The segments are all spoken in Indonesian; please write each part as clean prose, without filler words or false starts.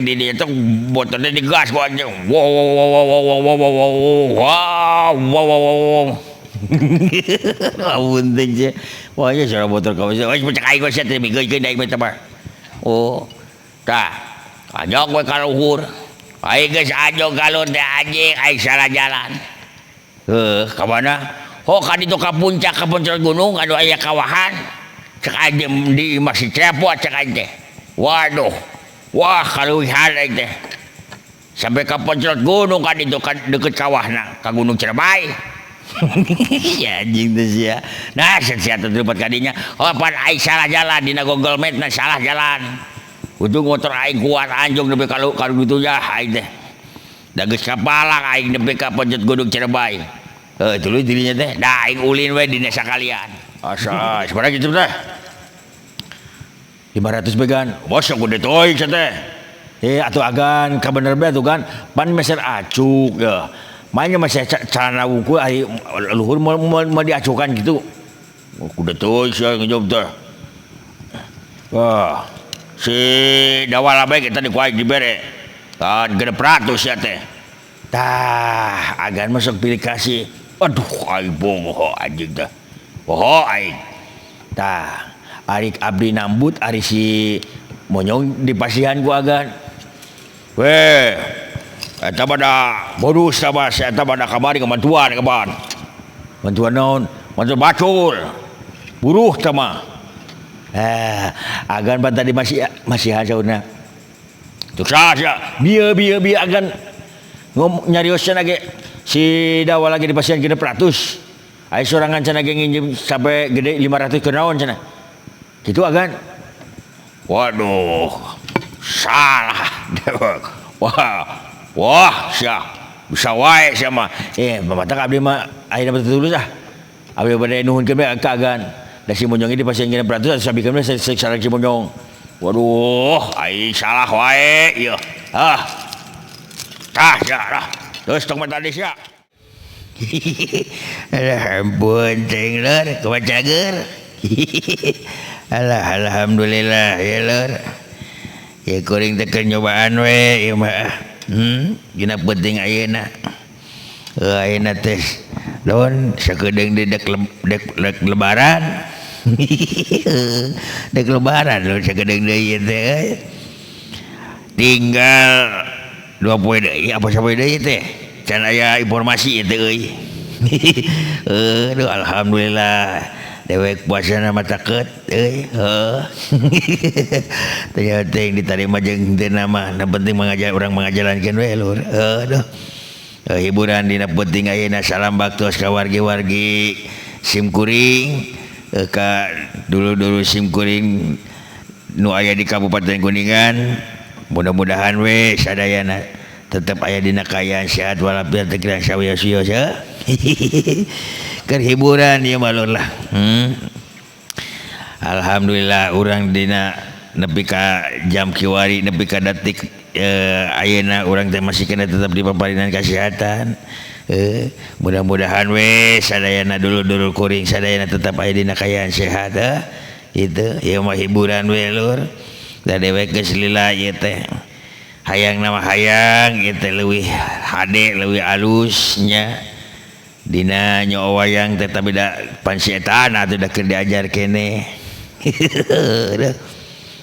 di dia tuh botolnya digas gua anjing. Wow wow wow wow wow wow wow wow wow wow wow. Bunting sih. Wah ya suara botol kau sih. Wah pecah aing gua sih tapi geus geus aing mah. Oh. Tah. Ajak we ka luhur. Aing geus ajog ka luhur teh anjing aing salah jalan. Ka mana? Oh ka ditu ka puncak gunung anu aya kawahan. Cek aing di masih cepot cek aing teh. Waduh. Wah kaluwihan aing teh. Sampai ka puncak gunung kan itu kan deket kawahna ka Gunung Cirebay. Ya anjing teh sia. Nah sia teh tempat kadinya. Oh pan aing salah jalan dina Google Maps na salah jalan. Ujung motor aing kuat anjing nepi ka kitu ya aing teh. Da geus kapalang aing nepi ka puncak Gunung Cirebay. Tuluy dirinya teh. Da aing ulin we dina sakalian. Asa sabaraha kitu teh? 500 began. Bos aku detoy teh. Atuh agan ka bener be atuh kan. Pan meser acuk ya. Mainnya masih celana wuku ai luhur mau diacukan gitu. Aku detoy sia ngejawab teh. Wah. Si dawala bae kita dikuai dibere. Kan 600 ya teh. Tah, agan masuk pilih kasih. Aduh, ai boho anjing teh. Boho ai. Tah. Arik abdi nambut ari si monyong di pasihan ku agan. Weh, eta bada bodus sabas eta bada kamari kemantuan kapan. Bantuan naon? Bantuan bacul. Buruh teh mah. Agan ban tadi masih hajauna. Tuk saja. Bieu agan nyariosna ge si dawa lagi di pasihan 600. Ai sorangan cenah ge nginjem sampai gede 500 ke naon cenah. Gitu agan. Waduh, salah. Wah, sia. Bisa wae sia mah. Mamatak abdi mah aya dapat tulus ah. Abdi bade nuhunkeun bae ka agan. Da si monyong di pasien 600 sabikeun bae sareng si monyong. Waduh, ai salah wae ieu. Tah sia lah. Terus tong tadi sia. Ampun ceng lor, kumacager. Alhamdulillah ya lor. Ya kuring teh nyobaan we ieu mah. Gina penting ayeuna. Ayeuna teh lawan sakedeung dek lebaran. Dek lebaran lawan sakedeung deui teh. Tinggal 2 poe deui apa sapoe deui teh. Can aya informasi teh euy. Alhamdulillah. Dewek puasana mata ket ternyata yang diterima jeung teu nama na penting orang mengajalankeun we lur hiburan dina penting ayeuna salam baktos ka wargi-wargi simkuring ka dulu simkuring nu aya di Kabupaten Kuningan mudah-mudahan we sadayana tetep aya dina kaayaan sehat walafiat teu kirang sawios-wios ya. Keur hiburan ieu mah lah. Alhamdulillah urang dina nepi ka jam kiwari nepi ka detik ayeuna urang teh masih kena tetap di paparinan kesehatan. Mudah-mudahan we sadayana dulur-dulur kuring sadayana tetap aya dina kaayaan sehat Itu ieu mah hiburan we lur. Da dewek geus lila ieu teh. Hayang nama hayang ieu teh leuwih hade leuwih alusnya. Dina nyo wayang tetapi da pansietan atuh da keur diajar kene.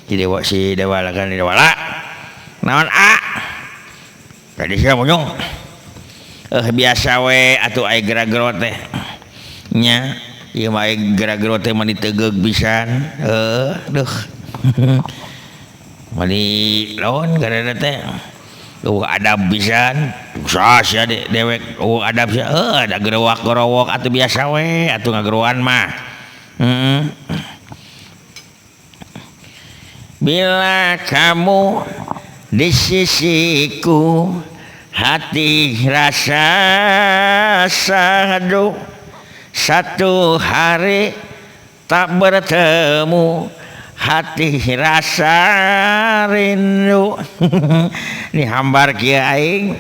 Jadi si dewala kan dewala. Naon tadi sia monyong. Biasa we atuh aya gera-gero teh. Nya, ieu mah aya gera-gero teh mani tegeug pisan. Duh. Mani lawan gara teh. Adab pisan. Usaha sia dewek adab sia ada gerowak-gerowok atuh biasa we atuh ngagerowan mah. Bila kamu di sisiku hati rasa sadu satu hari tak bertemu hati rasa rindu. Ini hambar kieu aing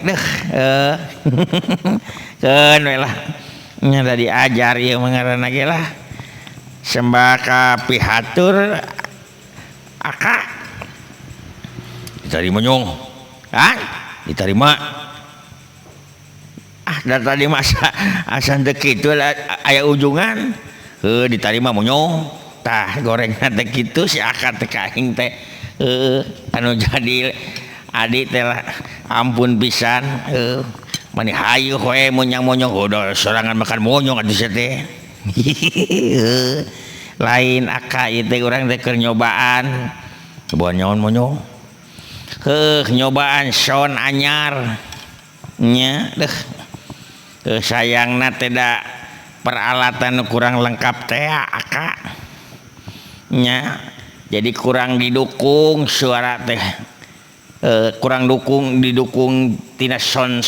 keun we lah nya da diajar ieu ngaranna ge lah sembaka pihatur aka tadi monyong ah diterima tadi masa asa teu kitu aya ujungan diterima monyong tah goreng teh kitu si akad teh kaing teh anu jadi adik teh ampun pisan mani hayu we monyong-monyong udah sorangan makan monyong atuh teh lain aka ieu teh urang teh keur nyobaan coba nyaon monyong nyobaan sound anyar nya deh sayangna teh da peralatan kurang lengkap teh aka nya jadi kurang didukung suara teh kurang didukung tina son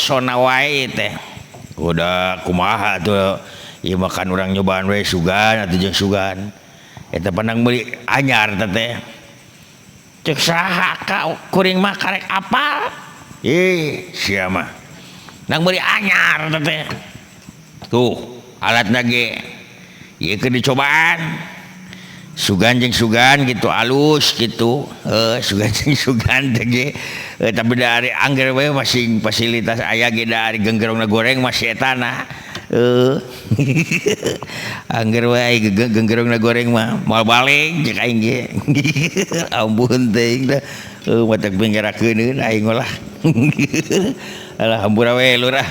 wae teh udah kumaha tuh ieu makan urang nyobaan we sugan atuh jeung sugan eta pandang meuli anyar teh cek saha ka kuring mah karek apal sia mah nang meuli anyar teh tuh alatna ge ieu keur dicobaan sugan jeung sugan gitu alus gitu sugan jeung sugan teh ge tapi dari angger we masih fasilitas aya ge dari genggerongna goreng masih etana angger we genggerongna goreng mah moal balik cek aing ge ampun teuing da matak benggerakeun aing ulah alhamdulillah we lurah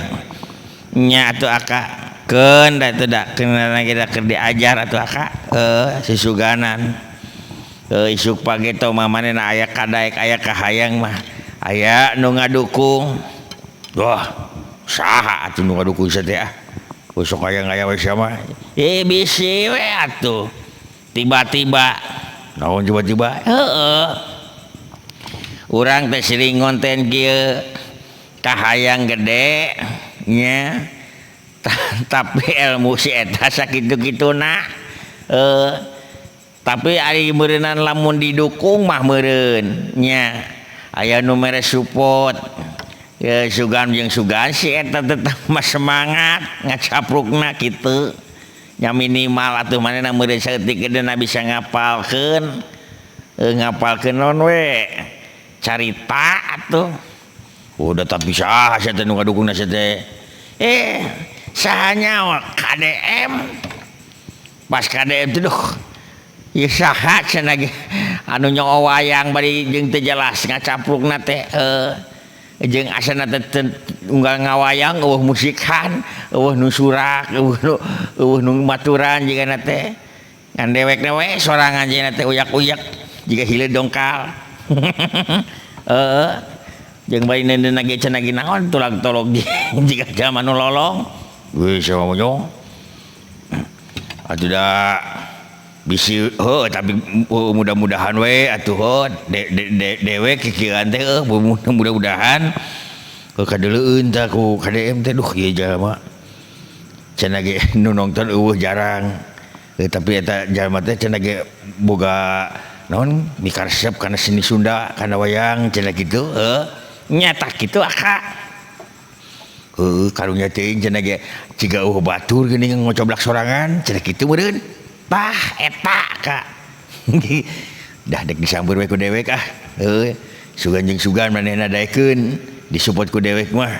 nya atuh aka keun da teu da keunana kita keur diajar atuh aka sisuganan isuk pagi teh mah manehna aya kadaek aya kahayang mah aya nu ngadukung wah saha atuh nu ngadukung teh sok aya we sama bisi we atuh tiba-tiba naon tiba-tiba urang teh sering ngonten kieu kahayang gede nya tapi ilmu si eta sakitu-kituna tapi ari meureunan lamun didukung mah meureun nya aya nu mere support ya sugan jeung sugan si eta tetep mah semangat ngacaprukna kitu nya minimal atuh manehna meureun saeutik gedeuna bisa ngapalkeun naon we carita atuh udah tapi saha sia teh nu ngadukungna sia teh sahanya KDM pas KDM teh duh ieu saha cenah ge anu nyong wayang bari jeung teu jelas ngacaprukna teh jeung asana teh unggal ngawayang eueuh musikan eueuh nu surak eueuh nu maturan jigana teh ngan dewekna we sorangan jigana teh uyak-uyak jiga hileud dongkal jeung bari neundeuna ge cenah ge naon tulag-tolog jiga jaman nu lolong we saha monyong atuh da bisi tapi mudah-mudahan we atuh dewek kikiran teh mudah-mudahan kadeuleun tah ku KDM teh duh ieu jalma cenah ge nu nongton eueuh jarang tapi eta jalma teh cenah ge boga naon mikaresep kana seni Sunda kana wayang cenah kitu nyata kitu aka karunya teuing cenah ge ciga eueuh batur geuning ngocoblak sorangan cenah kitu meureun tah eta ka dah dek disamber we ku dewek sugan jeung sugan manehna daekeun disupport ku dewek mah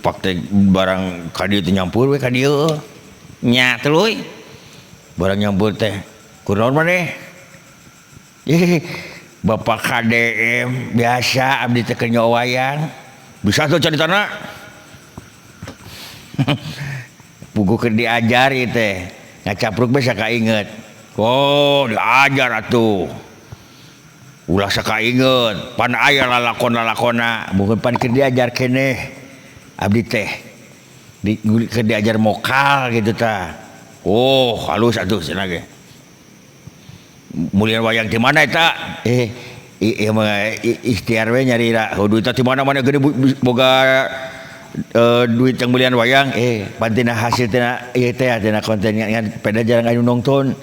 pak teh barang ka dieu teh nyampur we ka dieu nya tuluy barang nyampur teh kunaon maneh bapak KDM biasa abdi teh keur nyawa wayang bisa tuh caritana puguh keur diajar ieu teh ngacapruk bisa kainget diajar atuh ulah sakainget pan aya lalakon-lalakonna mungkin pan keur diajar keneh abdi teh keur diajar mokal gitu tah halus atuh cenah ge mulian wayang di mana eta ikhtiar we nyari duit di mana-mana gede boga duit yang mulian wayang pantina hasil tina ieu teh tina konten ngan peda jarang anu nonton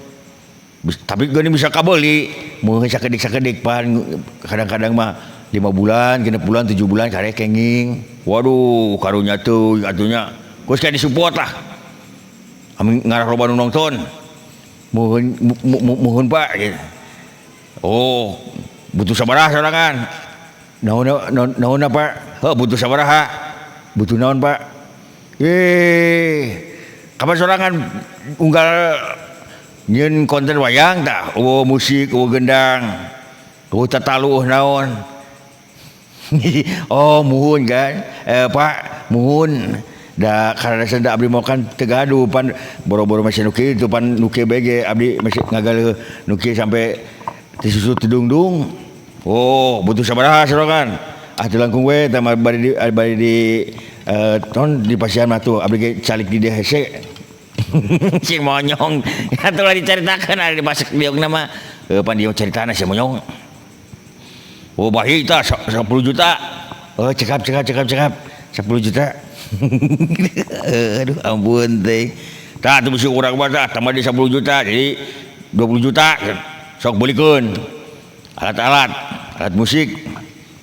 tapi geuning bisa kabeli mun sakedik-sakedik pan kadang-kadang mah 5 bulan 6 bulan 7 bulan karek kenging waduh karunya tuh atunya geus ka disupport lah amin ngarah loba nu nonton muhun Pak gitu. Butuh sabaraha sorangan naon Pak? Butuh sabaraha? Butuh naon Pak? Kapan sorangan unggal nyeun konten wayang tah? Musik, gendang. Tataluh naon? Oh muhun kan? Pak, muhun. Da karena senda abdi mau kan tegaduh pan boro-boro masih nuki itu pan nuki BG abdi masih ngagal nuki sampai disusu tidung-dung. Oh butuh sabaraha sorangan teu langkung we tah bari di ton di pasian mah tuh abdi ge calik di dia hese si monyong atuh dicaritakeun ari dimasak diogna mah pan dia caritana si monyong. Oh bahi tah 10 juta. Cekap 10 juta. Aduh ampun teh. Tah teu bisi urang mah tah tambah di 10 juta jadi 20 juta sok beulikeun alat musik,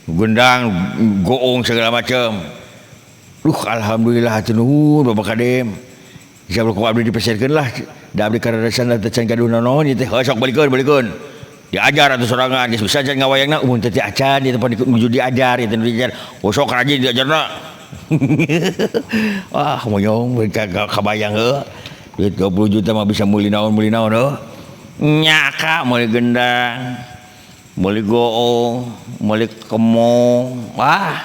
gendang, goong segala macam. Alhamdulillah hatur nuhun Bapak Kadem. Insyaallah ku abdi dipeserkeun lah. Da abdi karadasan teh can gaduh naon ieu teh. Sok beulikeun. Diajar atuh sorangan geus bisa can ngawayangna mun teh acan ieu teh nuju diajar ieu teh diajar. Sok rajin diajarna. Wah monyong kabayang duit 20 juta mah bisa meuli naon heuh. Nya ka meuli gendang, meuli goong, meuli kemong. Wah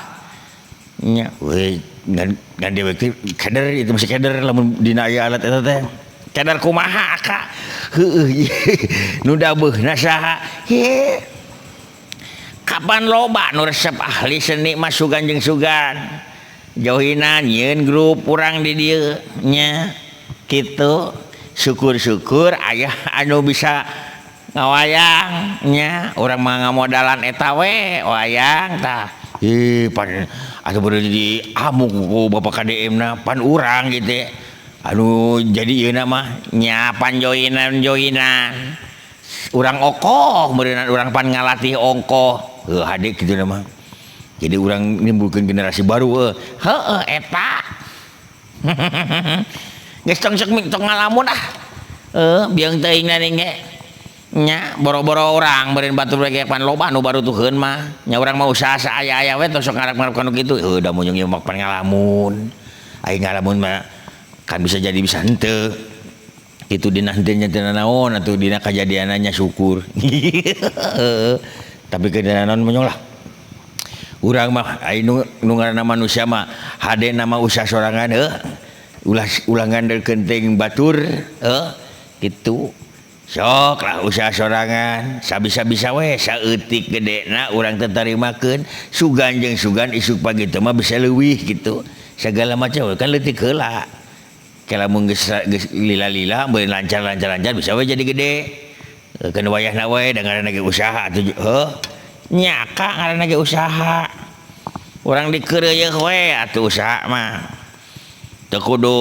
nya we ngan dewek teh keder itu masih keder lamun dina aya alat eta teh. Keder kumaha ka? Heueuh nu dabeuna saha? Kapan loba nu resep ahli seni mah sugan jeung sugan. Jauhinan nyeun grup urang di dieu nya kitu syukur-syukur aya anu bisa ngawayang nya urang mah ngamodalan eta we wayang tah pan atuh bener di amuk ku Bapak KDM na pan urang gitu anu jadi ieu mah nya pan joinan urang okoh meureunna urang pan ngalatih ongkoh hade kitu mah. Jadi orang nimbulkan generasi baru eta geus tong ngalamun biang teuing na ge nya boro-boro urang beureun batur we pan loba nu baru tuheun mah nya urang mah usaha saaya-aya we tos sok ngarep-ngarep kanu kitu da monyong ieu mah pan ngalamun ai ngalamun mah kan bisa jadi bisa henteu kitu dina henteu nya teu naon atuh dina kajadianna syukur tapi keudeuan naon monyong lah. Urang mah ai nu ngaranna manusia mah hade nama usaha sorangan ulah ngandelkeun teuing batur kitu sok lah usaha sorangan sabisa-bisa we saeutik gedena urang teh tarimakeun sugan jeung sugan isuk pagi teh mah bisa leuwih gitu segala macam kan leutik heula kalamun geus lila-lila beun lancar bisa we jadi gede keun wayahna we da ngaranna ge usaha atuh nyaka ngaranna ge usaha urang dikeureuyeuk we atuh usaha mah teu kudu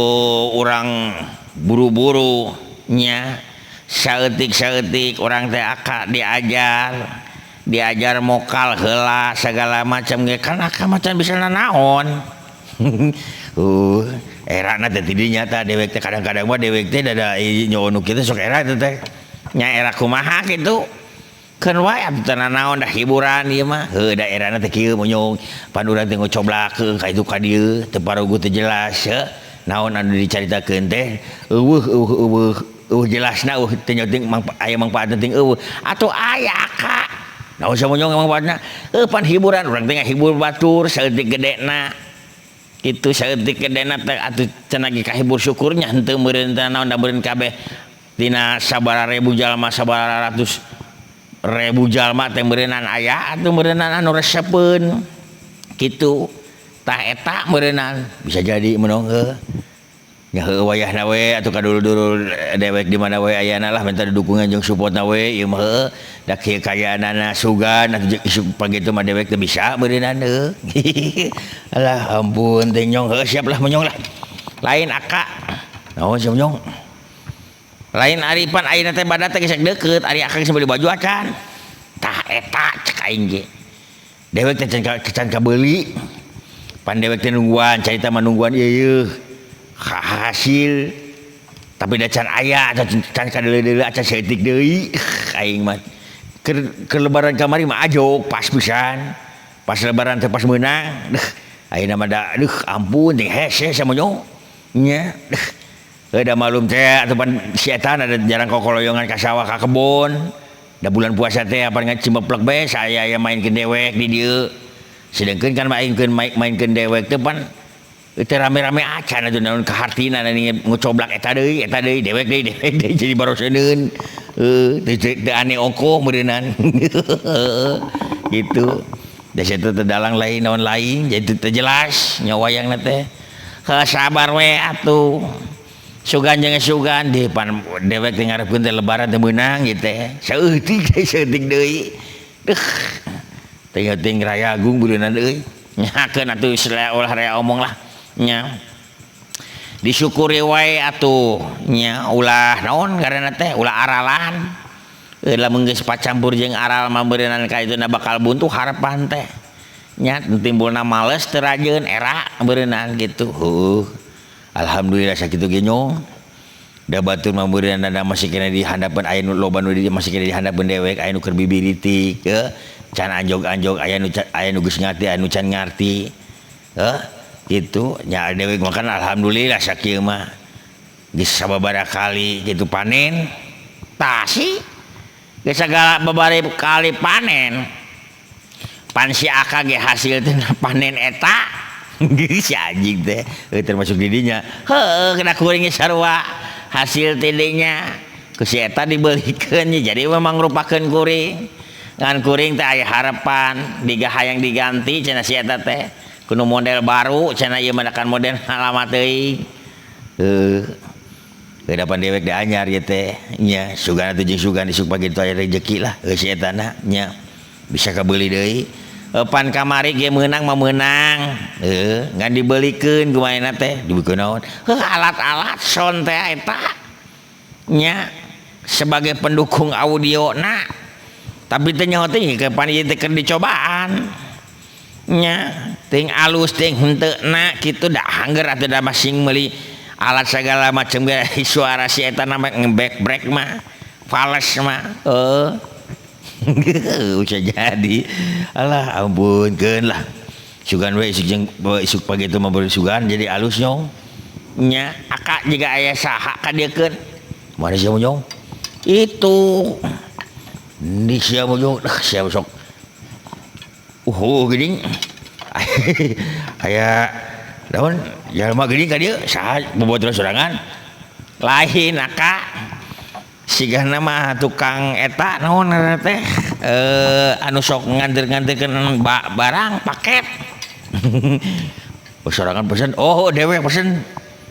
urang buru-buru nya saeutik urang teh aka diajar mokal heula segala macam ge kan aka macan bisa nanaon erana teh tidinya tah dewek teh kadang-kadang mah dewek teh da nyoonu kitu sok era teh nya era kumaha kitu keun wae atuh teh nanaon dah hiburan ieu mah daerahna teh kieu monyong pan urang teh ngocoblakeun ka itu ka dieu teu paragu teu jelas naon anu dicaritakeun teh eueuh jelasna teh nyoting aya mangpaatna teh eueuh atuh aya ka naon sa monyong mangpaatna pan hiburan urang teh ngahibur batur saeutik gedena kitu saeutik gedena teh atuh cenah ge kahibur syukurnya henteu meureun teh naon da meureun kabeh dina sabaraha ribu jalma sabaraha ratus ribu jalma teh meureunan aya atuh meureunan anu resepeun kitu tah eta meureunan bisa jadi menong nya heueuh wayahna we atuh kadulur-dulur dewek di mana we ayana lah minta dukungan jeung supportna we ieu mah heueuh da kieu kayaanana sugan atuh isuk pagi teh mah dewek teh bisa meureunan alah ampun teh nyong siap lah monyong lah lain aka naon sia monyong lain aripan ayeuna teh badat teh geus deukeut ari akang geus beli baju acan tah eta cek aing ge dewek teh can kabeuli pan dewek teh nungguan carita mah nungguan ieu hasil tapi da can aya can kadeuleu acan saeutik deui aing mah keur lebaran kamari mah ajog pas pisan pas lebaran teh pas meunang ayeuna mah da ampun teh hese sama nyo nya da malum teh atupan si eta ada jarang kokoloyongan ka sawah ka kebon da bulan puasa teh apa ngacimeplek bae saya aya main ke dewek di dieu sedengkeun kan mainkeun dewek teh pan teu rame-rame acan atuh naon kahartina anu ngocoblak eta deui dewek deui jadi baroseuneun teu aneh ongkoh meureunan gitu da situ teh dalang lain naon lain jadi teu jelas nya wayangna teh sabar we atuh sugan jeung sugan di pan dewek teh ngarepkeun teh lebaran teh meunang ieu teh saeutik deui ting raya agung beuleunan euy nyakeun atuh ulah raya omong lah nya disyukuri wae atuh nya ulah naon ngaranna teh ulah aralan lamun geus pacampur jeung aral mah beureunan ka ituna bakal buntu harapan teh nya timbulna males teu rajeun era beureunan gitu alhamdulillah sakitu ge nyong da batur mah beureunan da masih kena di handapeun aya nu loba nu masih kena di handapeun dewek aya nu keur bibiritik can anjog-anjog aya nu geus ngarti anu can ngarti gitu nya dewek makan alhamdulillah sakieu mah geus sababaraha kali gitu panen tah sih geus sagala babaraha kali panen pan si aka ge hasil teh panen eta si anjing teh termasuk di dinya kena kuring sarua hasil teh dinya ku si eta dibeulikeun jadi memang rupakeun kuring ngan kuring teh aya harapan digahayang diganti cenah si eta teh kuno model baru cenah ieu mah kan model alamat teuing kedapan dewek da anyar ieu teh nya sugan atuh jeung sugan isuk pagi teh aya rezeki lah si eta na nya bisa kabeuli deui pan kamari ge meunang mah meunang ngan dibeulikeun kumaha teh dibeukeun naon alat-alat sound teh eta nya sebagai pendukung audio na tapi teh nyaho teh kapan ieu teh keur dicobaan nya ting alus ting henteu na kitu da hangger atuh da masing meuli alat segala macam suara si eta nama ngeback mah fales mah usah jadi alah ampunkeun lah sugan we isuk pagi itu mah beureun sugan jadi alus nyong nya aka jiga aya saha ka diekeun mari sia nyong itu di sia nyong sia sok geuning aya naon jalma geuning ka dieu saha bobotohan sorangan lain aka sigana mah tukang eta naon ngaranna teh anu sok nganter-nganterkeun barang paket sorangan pesen dewe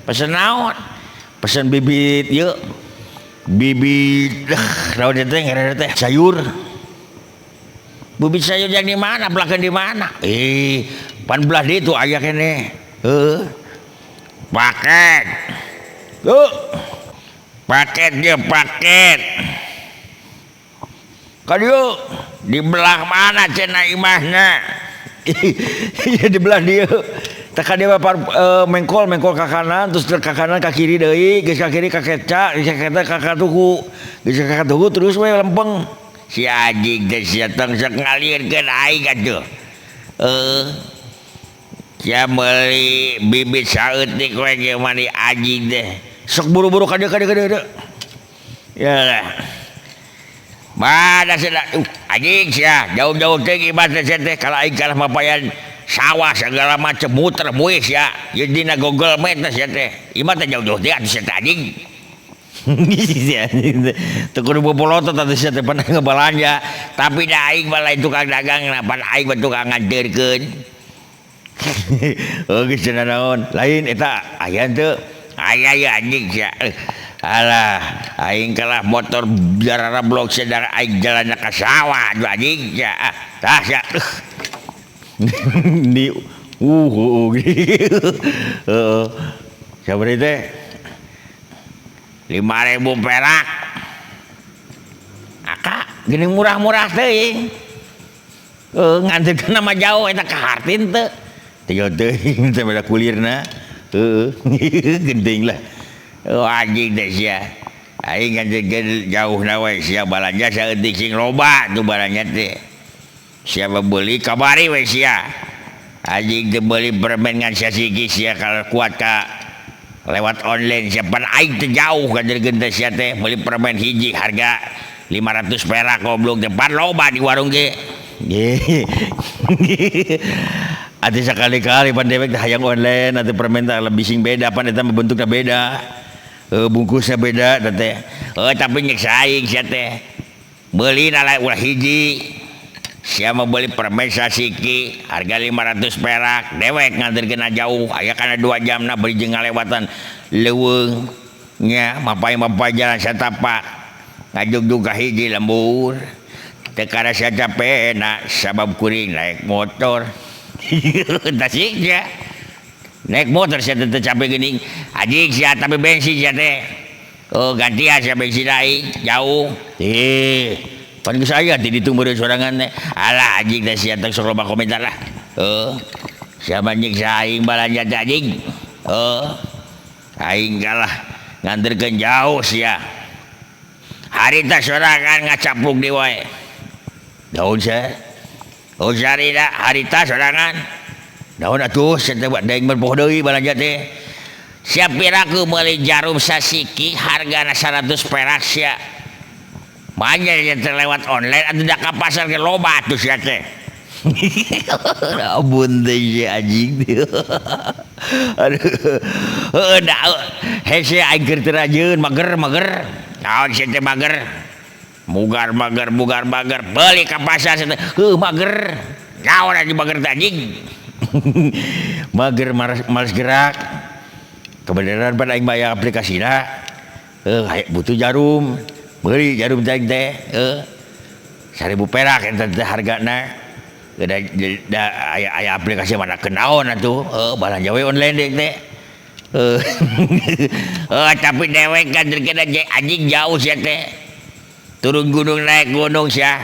pesen naon pesen bibit ieu bibit naon teh ngaranna teh sayur bibit sayur yang di mana belakang di mana pan belah di itu aya kene paket paket dia paket kadieu di belah mana cenah imahna di belah dia tak dia mengkol ka kanan terus ka kanan ka kiri deui geus ka kiri ka keca geus ka keca ka katuhu geus ka katuhu terus we lempeng si anjing teh sia tong sok ngalirkeun aing atuh sia meuli bibit saeutik we ge mani anjing teh sok buru-buru ka dieu ya mana sia anjing sia jauh-jauh teh ibarat sia teh kalau aing kalah mapayan sawah segala macam muter muis ya dina Google Maps sia teh imah teh jauh-jauh teh atuh sia teh anjing teu kudu bobolotot atuh sia teh pernah ngebalanja tapi da aing mah lain tukang dagang pan aing mah tukang nganterkeun geus cenah naon lain eta aya teu aya anjing sia alah aing kalah motor darara blok sedar aing jalanna ka sawah aduh anjing sia tah sia di sabari teh 5.000 perak aka geuning murah-murah teuing nganterkeun nama jauh eta ka hartin teu teu teuing teh beda kulirna gending lah anjing teh sia aing nganterkeun jauh na we sia balanja saeutik sing loba tuh balanja teh siapa beli kabari we sia anjing teu beli permen ngan sia sigi sia kalau kuat ka lewat online siapa aing teh jauh ka jeung teh sia teh beli permen hiji harga 500 perak goblok depan loba di warung ge ati sekali-kali pan dewek teh hayang online atuh permen teh lebih sing beda pan eta bentukna beda bungkusnya beda teh tapi nyek saing sia teh beli nalai ulah hiji sia mau beli permen sasiki harga 500 perak dewek nganterkeun jauh aya kana 2 jamna beli jeung ngalewatan leuweung nya mapai jalan satapak ngajugjug ka hiji lembur teu kada sia capena sabab kuring naik motor tasik sia naik motor sia teu capek geuning anjing sia tapi bensin sia teh gantian sia bensin aing jauh pan geus aya ti ditu meureun sorangan teh alah anjing teh sia teh sok loba komentar lah sia manjing saing balanja teh anjing aing kalah nganterkeun jauh sia harita sorangan ngacapluk di wae daun sia sarina harita sorangan daun atuh sia teh daeng berpoh deui balanja teh sia piraku meuli jarum sasiki hargana 100 perak sia manya yang terlewat online atau dak ka pasar ke loba tuh sia teh abun teh sia anjing aduh da hese aing keur teu rajeun mager naon sia teh mager mugar beli ka pasar sia teh mager naon anjing mager teh anjing mager malas gerak kebenaran pada aing bayar aplikasina butuh jarum beli jarum teh 1.000 perak eta teh hargana aya aplikasi mana kenaon atuh balanja we online deh teh tapi dewek kan terkena anjing jauh sia teh turun gunung naik gunung sia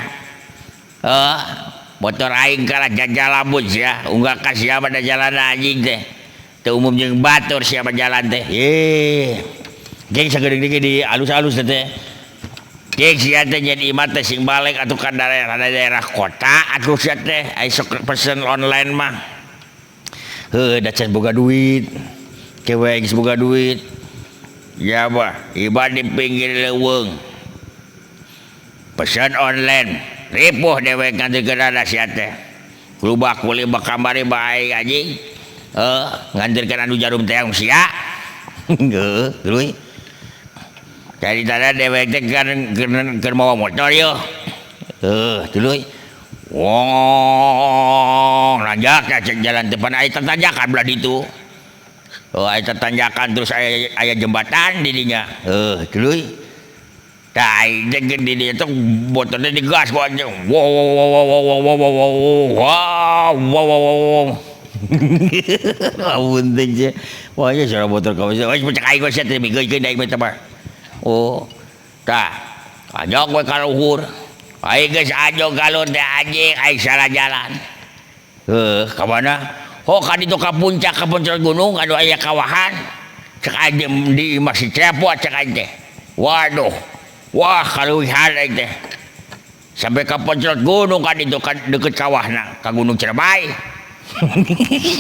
motor aing kalah jajalabut sia unggah ka sia pada jalan anjing teh teu umum jeung batur sia jalan teh geng sageudeung di alus-alus teh cek sia teh jadi imah teh sing balik atuh ka daerah kota atuh sia teh aya sok pesen online mah da can boga duit kewe geus boga duit ya bah iba di pinggir leuweung pesan online ripuh dewek nganterkeun ada sia teh kulubak kuli bakamari bae anjing nganterkeun anu jarum teh sia tuluy dari tanda dewek teh keur mawa motor yo tuluy wong nanjak cek jalan depan aya tanjakan belah ditu aya tanjakan terus aya jembatan di dinya tuluy tah jeung di dinya teh motornya digas ku anjing wow awun teh wah ya cara motor ka wis pecah aing sia teh migeukeun daek teh mah tah anyok we ka luhur aing geus ajog galur teh anjing aing salah jalan ka mana ka ditu ka puncak gunung anu aya kawahan cek aing di masih cepot cek aing teh waduh wah kaluwihan aing teh sampai ka puncak gunung ka ditu ka deukeut kawahna ka gunung Cirebay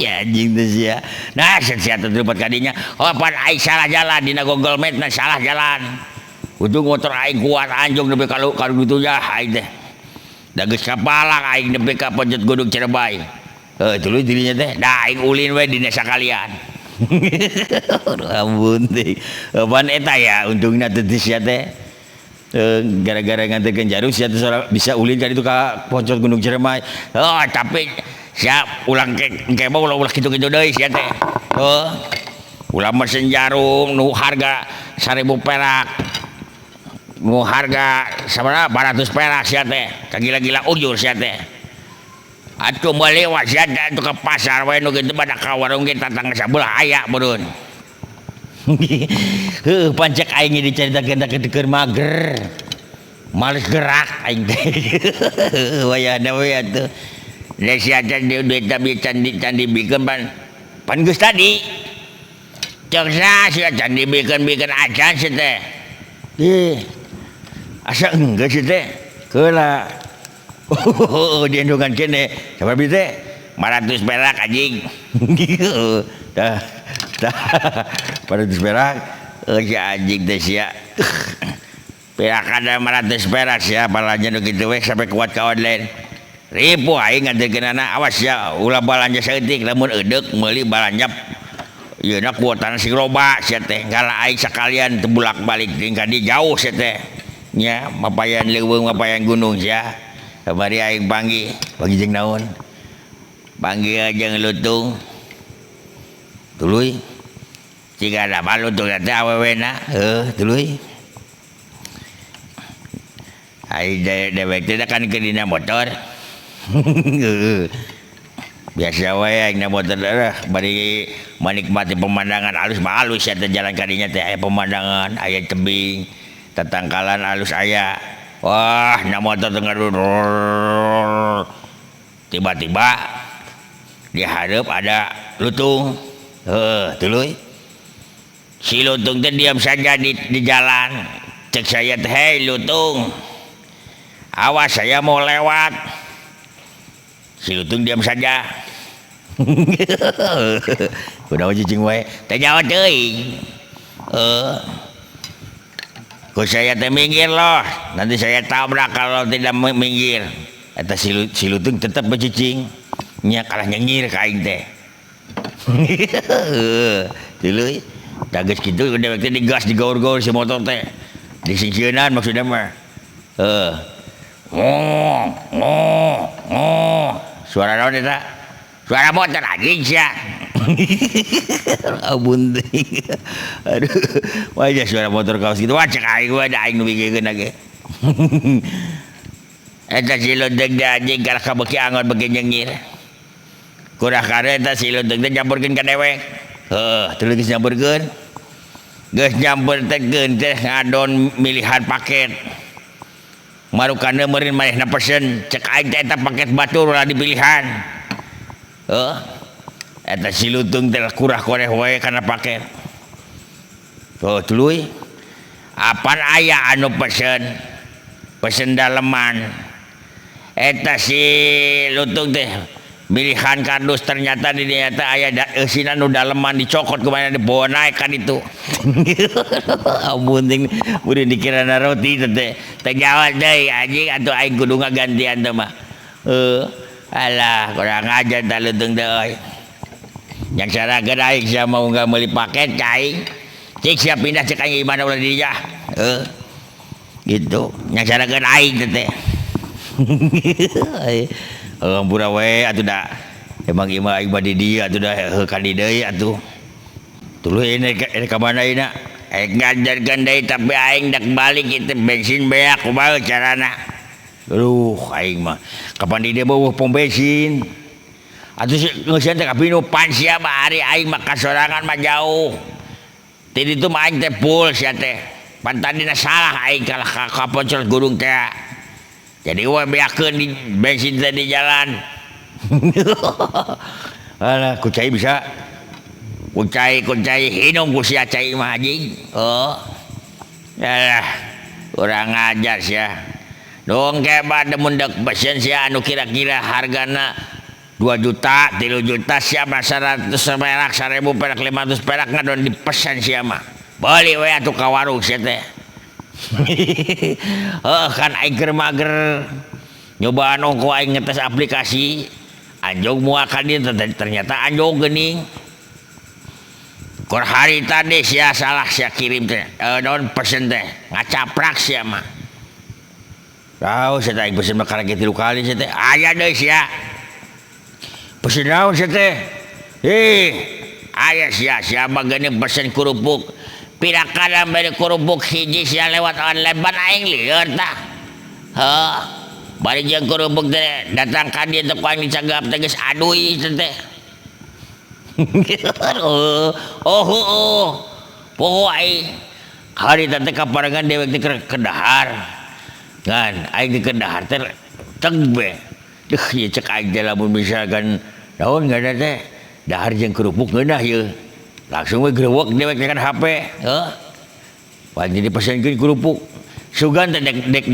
ya anjing teh sia nah sia teh tempat kadinya pan aing salah jalan dina Google Maps na salah jalan ujung motor aing kuat anjong nepi ka ditu ya aing teh da geus kapalang aing nepi ka puncak gunung Cirebay tuluy dirinya teh da aing ulin we dina sakalian ampun teh pan eta ya untungna teh sia teh gara-gara nganterkeun jarum sia teh bisa ulin ka ditu ka puncak gunung Cirebay tapi siap ulang ke ulah kitu-kitu deui sia teh ulah mesen jarum nu harga 1.000 perak nu harga sabaraha 200 perak sia teh kagila-gila ujur sia teh atuh meuli wa sia teh ke pasar we nu kitu badak ka warung ge tatangga sabelah aya beureun pancek aing dicaritakeun da keur mager males gerak aing teh wayahna we atuh lesiatan dia duit tapi candi bikin pan geus tadi cek sia candi bikin acan sih teh asa enggak sih teh keula Oh, di endongan kene. Sabar bi teh? 500 perak anjing. Dah. Dah. 500 perak. Si anjing teh sia. Perak ada 500 perak sia balanja nu kitu we sampai kuat ka online. Ribu aing nganterkeunana awas ya ulah balanja saeutik lamun eudeuк meuli balanja ieu na kuotana sing loba sia teh ngala aing sakalian teu bolak-balik ting ka dieu jauh sia teh nya mapayan leuweung mapayan gunung sia sabari aing panggih jeung naon panggih jeung lutung tuluy ciga da balutung teh awewena tuluy aing dewek teh kan ke dina motor biasa wae aing na motor bari menikmati pemandangan alus halus ya jalan kadinya teh aya pemandangan aya tebing tatangkalan alus aya wah na motor tengah tiba-tiba di hareup ada lutung tuluy si lutung teh diam saja di jalan cek saya teh hei lutung awas saya mau lewat si lutung diam saja. Kunaon cicing wae? Teh nyawa teuing. Ku saya teh minggir loh. Nanti saya tabrak kalau tidak minggir. Eta si lutung tetap becicing. Nya kalah nyengir ka aing teh. Tuluy. Da geus kitu udah teh digas digaur-gaur si motor teh. Disingsieunan maksudna mah. Suara naon eta? Suara motor anjing sia. Abun teh. Aduh, wajah suara motor kaos gitu. Wah cek aing wae da aing nu bingikeun ge. Eta si lodeg da anjing kalah kabeuki angon beuki nyengir. Kurang kare eta si lodeg teh nyampurkeun ka dewek. Tuluy geus nyampurkeun. Geus nyampurkeun teh ngadon milihan paket. Marukana meureun manehna pesen cek aing teh eta paket batur ulah dipilihan. Eta si lutung teh kurah koreh wae kana paket. Tuluy. Apan aya anu pesen daleman. Eta si lutung teh milihan kardus ternyata di dieu teh aya eusina nu daleman dicokot ku mana dibawa naik kan itu. Ampun ting beureun dikirana roti teh teh jawab deui anjing atuh aing kudu ngagantian teh mah. Alah kurang ajar tah leuteung teh euy. Yang sarageun aing sia mau enggak meuli paket ka aing. Cik sia pindah cek aing imana ulah di dieu. Gitu. Yang sarageun aing teh. Ampura we atuh da emang imah aing mah di dieu atuh da ka di deui atuh. Tuluy ini ka mana ayeuna? Aing ngajarkeun deui tapi aing dak balik kitu bensin beak kumaha carana. Aduh aing mah kapan di dieu beuh pom bensin. Atuh ngeuseun teh kapinupan sia mah ari aing mah kasorangan mah jauh. Ti ditu mah aing teh full sia teh. Pan tadina salah aing kalah ka poncol gunung teh. Jadi we beakeun di bensin teh di jalan. Alah kucai bisa kucai hinung ku sia cai mah anjing. Yalah urang ngajar sia. Dongke bade mun dek pesen sia anu kira-kira hargana 2 juta, 3 juta sia mah 100 perak, 1000 perak, 500 perak ngadon dipesan sia mah. Bali we atuh ka warung sia teh. Kan aing keur mager nyoba ongko aing ngetes aplikasi anjog moal ka dieu ternyata anjog geuning. Kor hari tadi sia salah sia kirim teh naon pesen teh ngacaprak sia mah. Tahu sia teh aing pesen mah karage 3 kali sia teh aya deui sia. Pesen naon sia teh? Aya sia mah geuning pesen kerupuk. Pirakan bari kerupuk hiji sia lewat online ban aing lieur tah. Bari jeung kerupuk teh datang ka dieu teh ku aing dicagap teh geus aduy teh. Poho aing hari teh kaparangan dewek teh ke dahar. Ngan aing ke dahar teh teg be. Duh ieu cek aing teh lamun misalkan naon ngaranna teh dahar jeung kerupuk ngeunah ieu. Langsung we grewek dewek kan HP. Wah jadi pesenkeun kerupuk. Sugan teh dek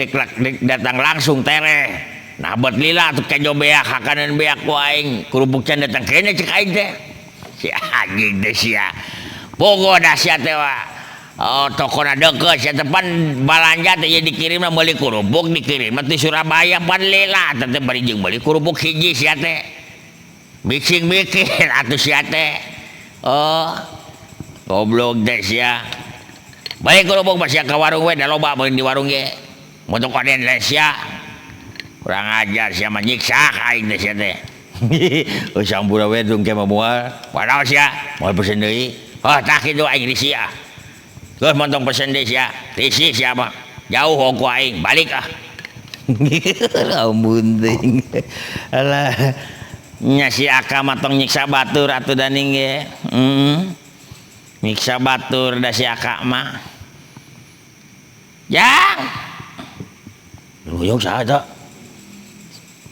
datang langsung tereh. nabat lila tuh kenyo beak hakanan beak ku aing kerupuk can datang kene cek aing teh si anjing teh sia pokokna sia teh tokona deket sia depan balanja teh dikirim meuli kerupuk dikirim ti Surabaya pan lila teh bari jeung meuli kerupuk hiji sia teh mixing mikir atuh sia teh goblok teh sia baik kerupuk sia ka warung we da loba di warung ge motor kaden sia kurang ajar sia mah nyiksa aing teh sia teh sambura we dung ke moal padahal sia moal pesen deui tah kitu aing di sia geus montong pesen deui sia tisi sia mah jauh ku aing balik ampun teuing alah nya si Aka mah tong nyiksa batur atuh daning ge nyiksa batur da si Aka mah jang luyung saha teh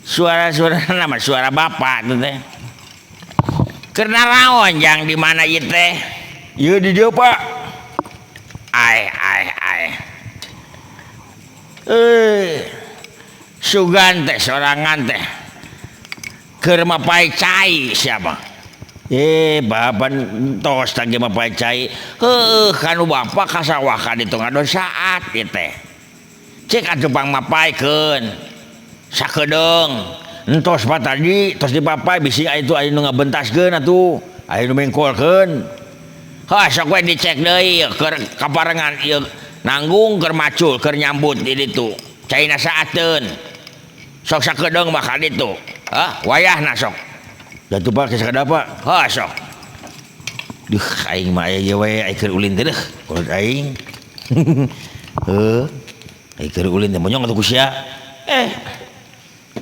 suara nama suara bapak tuh teh keur naraon jang di mana ieu teh ieu di dieu Pak ai sugan teh sorangan teh keur mapai cai siapa bapan tos tadi mapai cai kanu bapak kasawakan itu ngado saat ieu teh cek atuh pang mapaikeun sakedeung entos pa tadi tos dipapai bisi itu aya nu ngabentaskeun atuh aya nu mengkolkeun sok we dicek deui keur kaparengan ieu nanggung keur macul keur nyambut di ditu caina saateun sok sakedeung mah ka ditu wayahna sok jatuh Pak ke sakada Pak sok duh aing mah aya we aing keur ulin teh deuh kulit aing aing keur ulin teh monyong atuh ku sia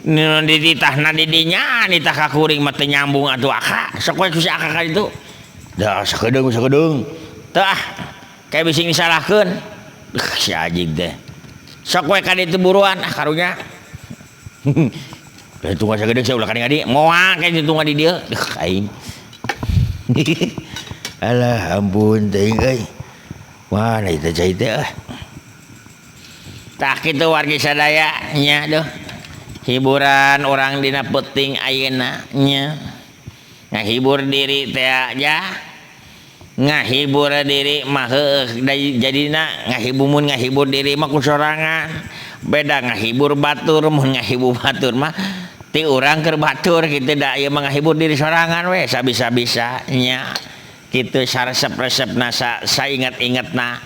di ditahna di dinya nitah ka kuring mah teu nyambung atuh Aka sok we ku si Aka ka ditu da sakedeung teu kayak bising disalahkeun si anjing teh sok we ka ditu buruan karunya da tunggu sakedeung saya ulah kadang adi moal kayak ditunggu di dieu aing alah ampun teuing euy mana ieu teh cai teh tah kitu wargi sadaya nya duh hiburan orang dina peuting ayeuna nya ngahibur diri teh aja ngahibur diri mah jadina ngahibur diri mah ku sorangan beda ngahibur batur mun ngahibur batur mah ti urang keur batur kitu da ieu mah ngahibur diri sorangan we sabisa-bisa nya kitu saresep-resepna sainget-ingetna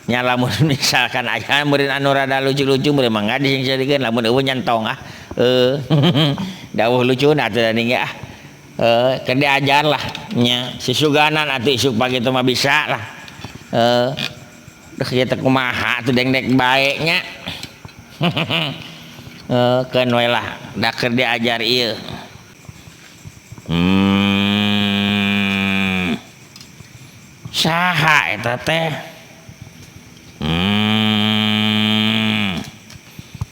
nya lamun misalkan aya meureun anu rada lucu-lucu meureun mah ngadi sing sadikeun lamun eueuh nyantong dawuh lucuna atuh daning ya keur diajar lah nya sisuganan atuh isuk pagi teh mah bisa lah ieu teh kumaha atuh dengdek bae nya keun we lah da keur diajar ieu saha eta teh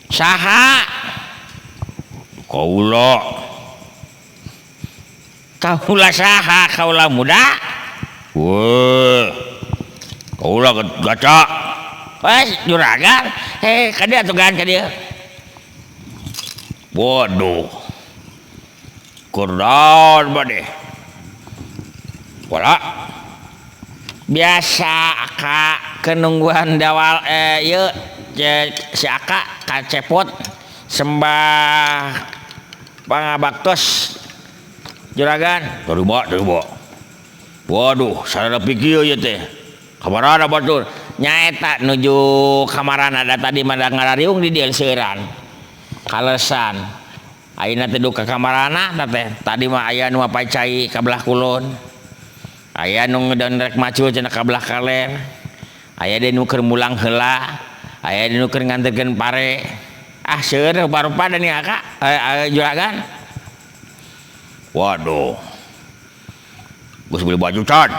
saha kaula saha kaula muda weh kaula gaca juragan ka dieu atuh gan ka dieu waduh kurdaon bade wala biasa Aka kenungguan dawal ieu si Aka kacepot sembah pangabaktos juragan terima waduh sarana pikir ieu teh kamarana batur nyaeta nuju kamarana da tadi mah ngarariung di dieu seueuran kalesan ayeuna teh duka kamarana teh tadi mah aya nu mapacai ka belah kulon aya nu ngedondrek macul cenah ka belah kaler aya deui nu keur mulang heula aya deui nu keur nganterkeun pare seueur rupa-rupa da nih Aka juragan waduh geus beli baju can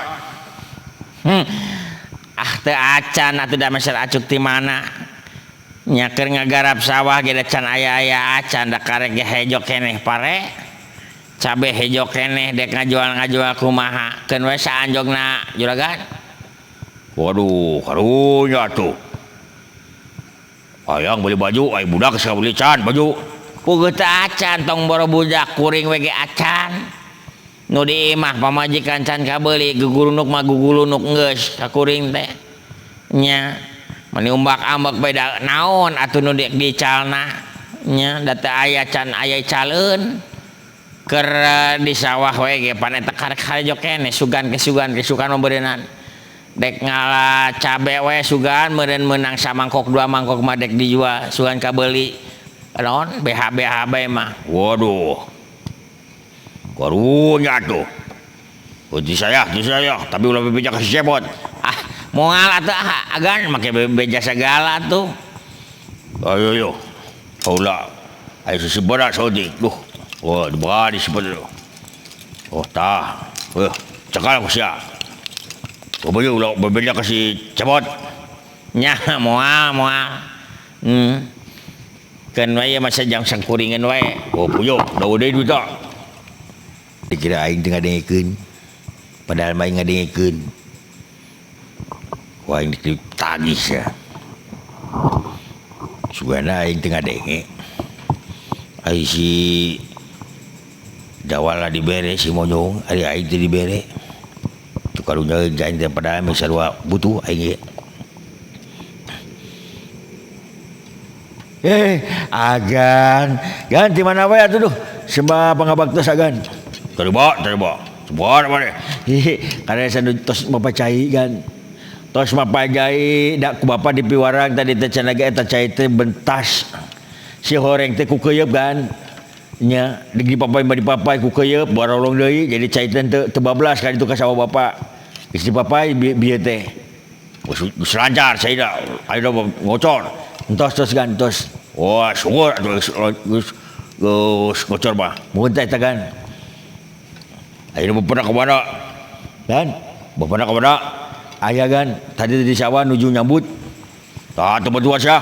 teu acan atuh da meser acuk ti mana nya keur ngagarap sawah ge da can aya acan da karek ge hejo keneh pare cabe hejo keneh dek ngajual kumaha keun we saanjogna juragan waduh karunya tuh ayang beli baju ay budak geus beli can baju puguh teu acan tong boro budak kuring we ge acan nu di imah pamajikan can kabeuli gugulunuk mah gugulunuk geus ka kuring teh nya mani umbak-ambek beda naon atuh nu dicalna nya da teu aya can aya caleun keur di sawah we ge pan eta karek harejok keneh sugan mah beureunan dek ngala cabe we sugan meureun meunang samangkok dua mangkok mah dek dijual sugan kabeuli naon BH bae mah waduh karunya tuh uji saya tapi ulah bebeja kasih cepot moal atuh agan make bebeja segala tuh ayo ulah ayo sibara saudi duh wah dibari seperti itu oh tah cekal ku sia bebeja ulah bebeja kasih cepot nya moal kan wae masa jang sangkuringan wae oh puyo da udah duit tak dikira aing teu ngadengkeun padahal mah aing ngadengkeun wah aing ditagih ya sugana aing teu ngadenge ai si jawala dibere si monyong ari aing teu dibere tu karunya aing teh padahal mah sarua butuh aing agan ganti mana wae atuh duh sembah pangabaktos agan terima sebuah apa deh karena saya tos mapacai kan tos mapajai dak ku bapa di piwarang tadi teh canaga eta cai teh bentas si horeng teh ku keuyeub kan nya di papai ku keuyeub barolong deui jadi cai teh teu bablas kan itu ka sawah bapa istri papai bieu teh geus lancar cai da aya ngocor entos kan entos wah syukur geus ngocor mah mun teh eta kan ayeuna pernah ke mana kan pernah ke mana aya kan tadi di sawah nuju nyambut tah teu berdua sah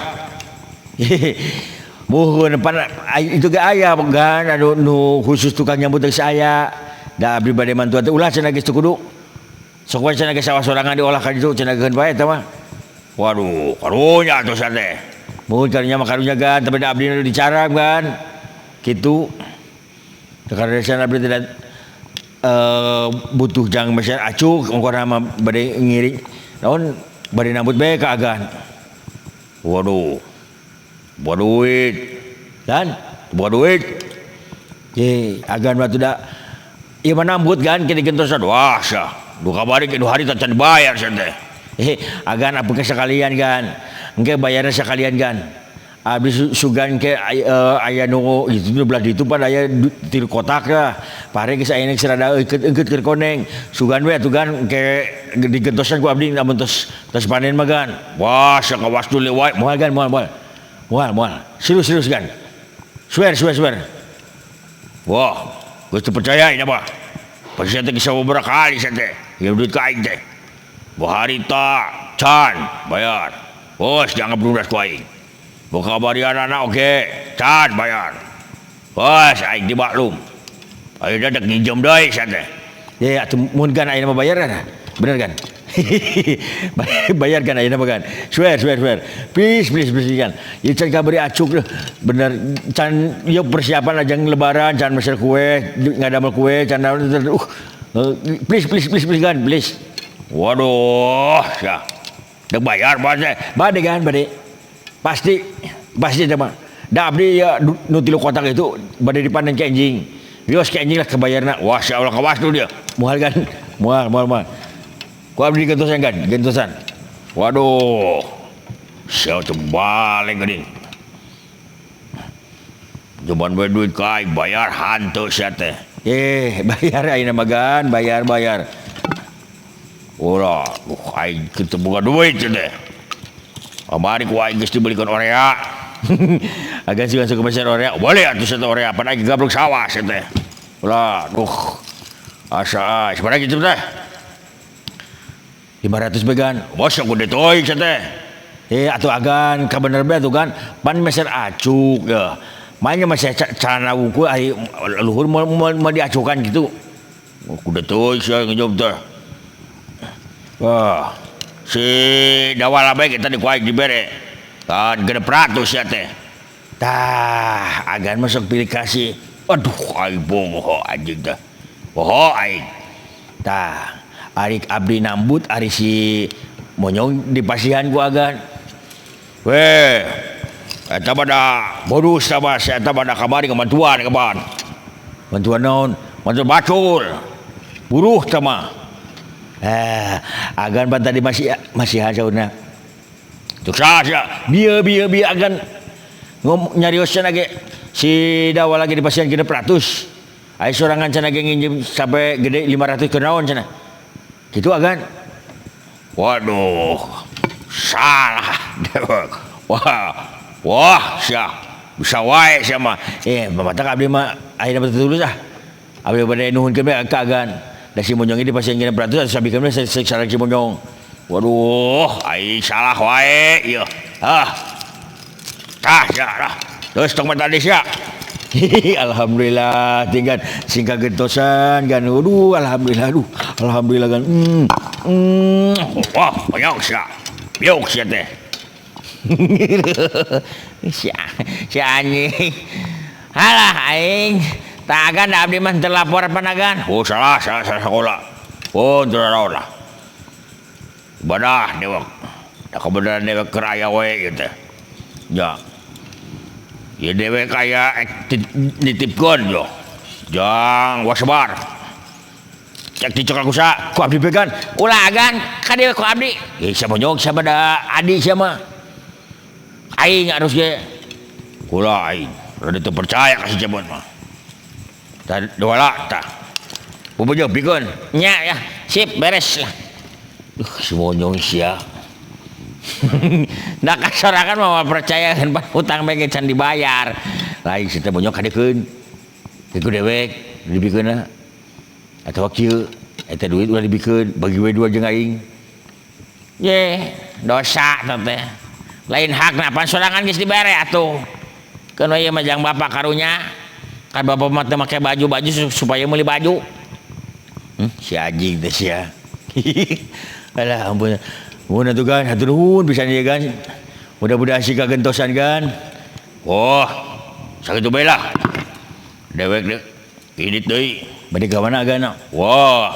muhun pan itu ge aya kan anu nu khusus tukang nyambut geus aya da abdi bade mantu teh ulah cenah geus teu kudu sok wae cenah geus sawah sorangan diolah ka ditu cenah geun bae eta mah waduh karunya atuh teh muhun karunya mah karunya kan tapi da abdi nu dicaram kan kitu karena sana abdi teh butuh jang mesin acuk ongkor nama bade ngiring naon bade nambut bae ka agan waduh buat duit kan buat duit ye agan batu da ieu mah nambut kan kini gentosan wah sah du kabari ke 2 hari teh can bayar sia teh agan apeun sekalian kan engke bayarna sekalian kan abis sugan ke aya nu itu belah ditu pan aya til kotak lah pare geus aya serada eukeut keur koneng sugan we atuh kan ke digentosan ku abdi namun tos panen mah kan wah sakawas dulu wae moal kan moal serius kan swear wah geus teu percaya nya mah pasti teh geus sababaraha kali sia teh ngirim duit ka aing teh baharita can bayar bos jangan beruras ku aing buka barian anak oke, can bayar. Bos, aing dimaklum. Aing dah nginjem deui sia teh. Ya, atuh mun kan aing mah bayar kan? Bener kan? Bayar kan aing mah kan? Swear. Please kan. Ieu can kabari acuk bener can ieu persiapan ajang lebaran can mesen kue, ngadamel kue can please kan, please. Waduh, ya. Dak bayar bade kan, bade. Pasti teman. Da abdi ya nu 3 kotak itu bade dipanen ke anjing. Bios ke anjing lah kebayarna. Wah, insyaallah kawas dulu dia. Moal kan? Moal. Ku abdi gentosan kan? Gentosan. Waduh. Saya teu balik geuning. Cuman bae duit ka bayar hantu sia teh. Bayar ayeuna mah gan, bayar. Ulah, aing kitu boga duit teh. Amari ku aing geus dibelikeun orea. Agan sih masuk ke pasar orea. Boleh atuh satu orea pan aing gabruk sawah sia teh. Ulah, asa sabaraha kitu teh? 500 began. Bos aku detoy sia teh. Atuh agan ka bener bae atuh kan. Pan meser acuk ya. Mainnya masih celana wuku ai luhur mau diacukan gitu. Ku detoy sia ngejawab teh. Wah. Si dawala bae kita di kuai dibere kan 600 ya teh Tah, agan masuk pilih kasih. Aduh, aing boho anjing dah. Boho aing. Tah, ari abdi nambut ari si monyong di pasihan ku agan. Weh, eta bada bodus sama eta bada kamari kemantuan kaban. Bantuan naon? Bantuan bacul. Buruh tama. Agan ban tadi masih hasauna. Tuk saja, biar agan nyariosna ge si dawa lagi di pasien genep ratus. Ai sorangan cenah ge nginjem sampai gede 500 ke naon cenah. Kitu agan. Waduh. Salah dewek. Wah, sia. Bisa wae sia mah. Mamatak abdi mah ayeuna betul ah. Abdi bade nuhunkeun bae ka agan. Da si monyong di pasien genep ratus sabikeun sareng si monyong. Waduh, ai salah wae ieu. Ya. Terus tong tadi sia. Alhamdulillah tinggal singkat gentosan kan. Waduh, alhamdulillah kan. Wah, banyak sia. Biok sia teh. Si anjing. Halah aing. Tak agan abdi mah terlapor panagan. Oh, salah sekolah. Oh, terlalu lah. Ibadah dewek. Da kebenaran dewek keraya we gitu. Ya. Ya dewek kaya nitipkeun yo. Jang wasbar. Cek dicekal kusa, ku abdi pegan. Ulah agan ka dewek ku abdi. Sia monyong sia bada adi sia mah. Aing harus ge. Kula aing rada teu percaya ka si Cebon mah. Tah doala tah. Pupujo pikeun. Nya ya, sip beres lah. Si monyong sia. Da kasorakan mah percaya kan hutang bae can dibayar. Lain si teh monyong kadekeun. Ku dewek dibikeunna. Atawa kieu eta duit ulah dibikeun, bagi we dua jeung aing. Ye, dosa teh. Lain hakna pan sorangan geus dibere atuh. Kan ieu mah jang bapak karunya. Kan bapak mah teu make baju supaya meuli baju. Si anjing teh sia. Alah ampun. Mun atuh kan hatur nuhun pisan ieu kan. Mudah-mudahan si kagentosan kan. Oh, sakitu bae lah. Dewek deh. Ini deui. Bade ka mana agana? Wah.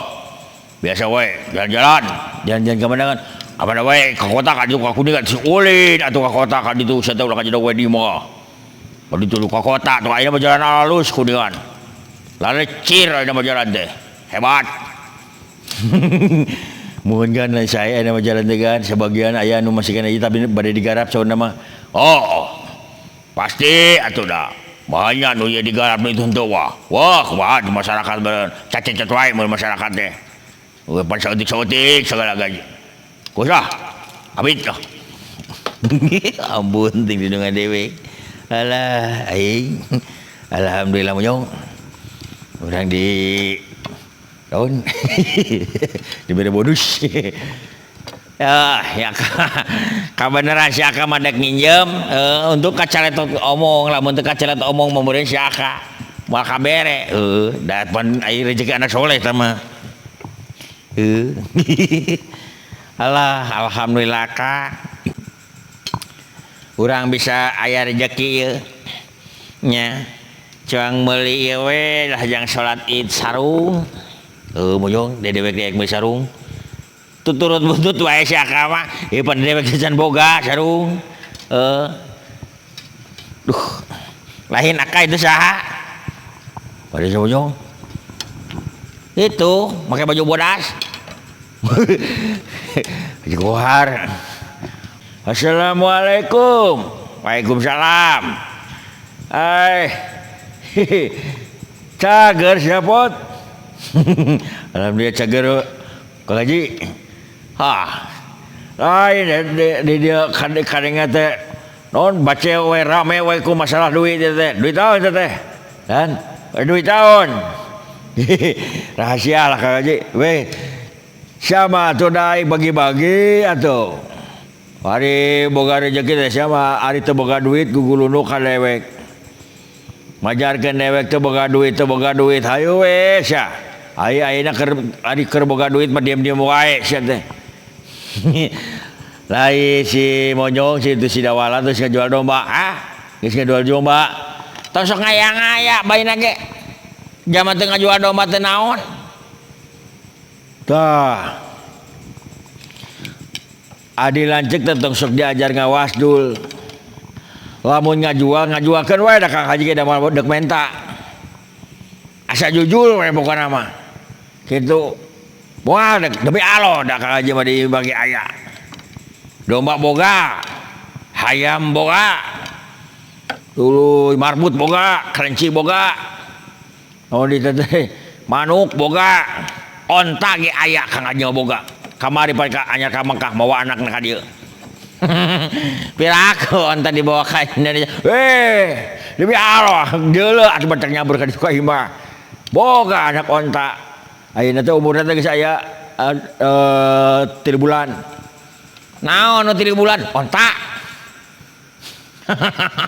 Biasa wae, jalan-jalan ka mana kan. Apa wae ka kota ka ditu ka kuningan si ulin atuh ka kota ka ditu saya tahu lah ka jadi wae di mah. Ka ditu ka kota tuh ayeuna mah jalan halus kuningan. Lalecir ayeuna mah jalan teh. Hebat. Mohon kan saya ada jalan teh kan sebagian aya nu masih kana tapi bade digarap sauna mah. Oh. Pasti atuh da. Banyak nu ieu digarap nu itu henteu wah. Wah, di masyarakat cacet wae mun masyarakat teh. Ulah pan saeutik segala gaji. Kusah. Abit lah. Ampun ting dengan dewe. Alah aing. Alhamdulillah monyong. Urang di daun diberi bonus. Ya kabeneran si Aka madek nginjem untuk kacaletot omong lamun teu kacalet omong memureun si Aka moal kabere da pan aya rezeki anak soleh tah mah. Alah alhamdulillah Kak. Urang bisa aya rezeki ieu nya. Cuang meuli ieu we lah jang salat Id sarung. Monyong dewek meuli sarung. Tuturut buntut wae si Aka mah. Ieu pan dewek can boga sarung. Duh. Lain Aka itu saha? Pada si Monyong. Itu pakai baju bodas. Gohar. Assalamualaikum. Waalaikumsalam. Cager siapot. Alhamdulillah cager Kang Haji. Lain di dia kadang teh non baca we rame we ku masalah duit teh. Duit tahun teh. Dan duit tahun. Rahasia lah Kang Haji. We siapa tuh dai bagi-bagi atau hari boga rezeki teh siapa hari teu boga duit gugulunu ka dewek. Majarkeun dewek teu boga duit hayu we sia. Ayeuna keur boga duit mah diam-diam wae sia teh. Lain si Monyong si itu si Dawala terus ngajual domba. geus ngedol domba tong sok ngaya-ngaya baina ge jama teu ngajual domba teh naon tah adi lanceuk teh tong sok diajar ngawasdul lamun ngajualkeun wae da Kang Haji ge da moal deuk menta asa jujur we pokona mah kitu moal demi Allah da Kang Haji mah dibagi aya domba boga hayam boga tuluy marbut boga kerenci boga di teh manuk boga onta ge aya Kang Haji boga kamari ka anyar ka Mekah mawa anakna ka dieu piraku onta dibawa ka Indonesia demi Allah deuleu atuh batak nyabur ka ditu ka imah boga anak onta ayeuna teh umurna teh geus aya 3 bulan naon nu 3 bulan onta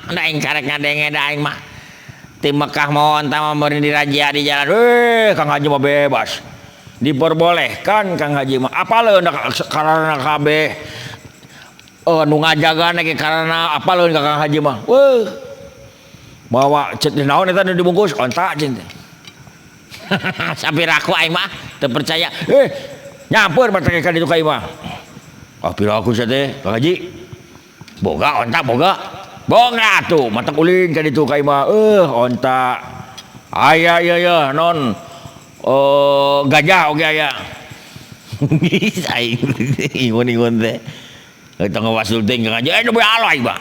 da aing karek ngadenge da aing mah ti Mekah mau onta mah meureun dirajia di jalan Kang Haji mah bebas diperbolehkan Kang Haji mah apaleun karana kabeh nu ngajagana ge karana apaleun ka Kang Haji mah bawa cet naon eta nu dibungkus onta cing sapiraku aing mah teu percaya nyamper batak ka ditu ka imah piraku sia teh Kang Haji boga onta boga atuh matak ulin ka ditu ka imah onta aya ya non gajah oge aya aing ingun teh eta ngawasul teh Kang Haji demi Allah ieu mah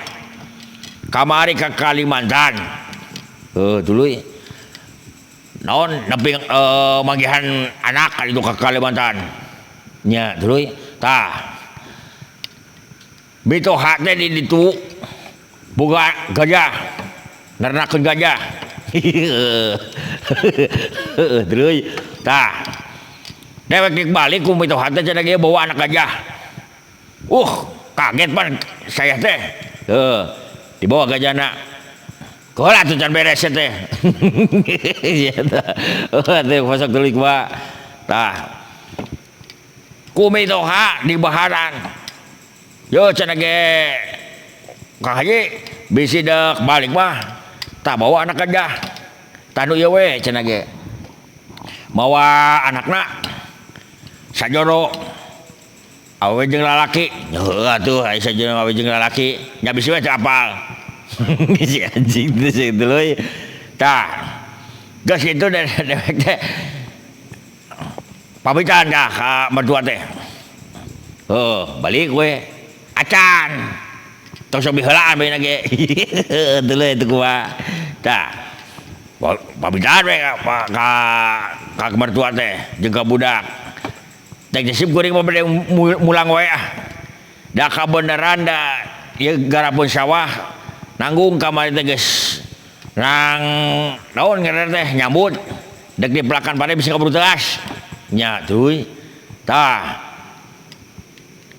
kamari ka Kalimantan tuluy naon nepi manggihan anak ka ditu ka Kalimantan nya tuluy tah bitoha teh di ditu boga gajah nernakeun gajah tuluy tah dewek balik ku bitoha teh cenah ge bawa anak gajah kaget pan saya teh dibawa gajahna kola tuh can beres teh teh pasok tuluy kumaha tah ku bitoha di baharan yo cenah ge Kang Haji bisi deuk balik mah tak bawa anak gajah tanu ieu we cenah ge mawa anakna sajoro awewe jeung lalaki heuh atuh aya sajoro awewe jeung lalaki nya bisi we teu apal si anjing teh sing tuluy tah geus kitu dewek teh pamitan dah ka mertua teh balik we acan tong sok biheulaan bae ge tuluy teu kumaha tah pamitan we ka mertua teh jeung ka budak teh gesip kuring mah bade mulang wae da kabeneran da ieu garapun sawah nanggung kamari teh geus nang naon ngaranna teh nyambut dek di pelakan pade bisa kaburu teas nya tuluy tah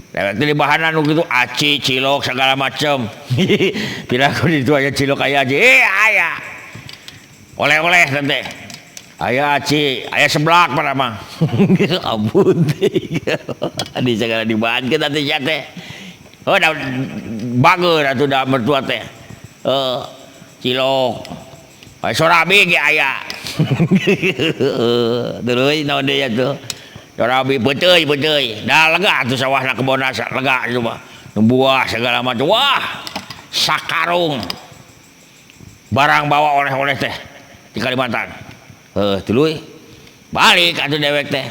lewat di bahanan gitu aci cilok segala macam piraku di itu aya cilok aya aja aya oleh-oleh teh aya aci aya seblak pada mah ampun di segala dibahan kita teh teh da bageur atuh da mertua teh cilok aya sorabi ge aya tuluy naon deui atuh sorabi beuteuy da lega atuh sawahna kebonna lega itu mah buah segala macam wah sakarung barang bawa oleh-oleh teh di Kalimantan tuluy balik atuh dewek teh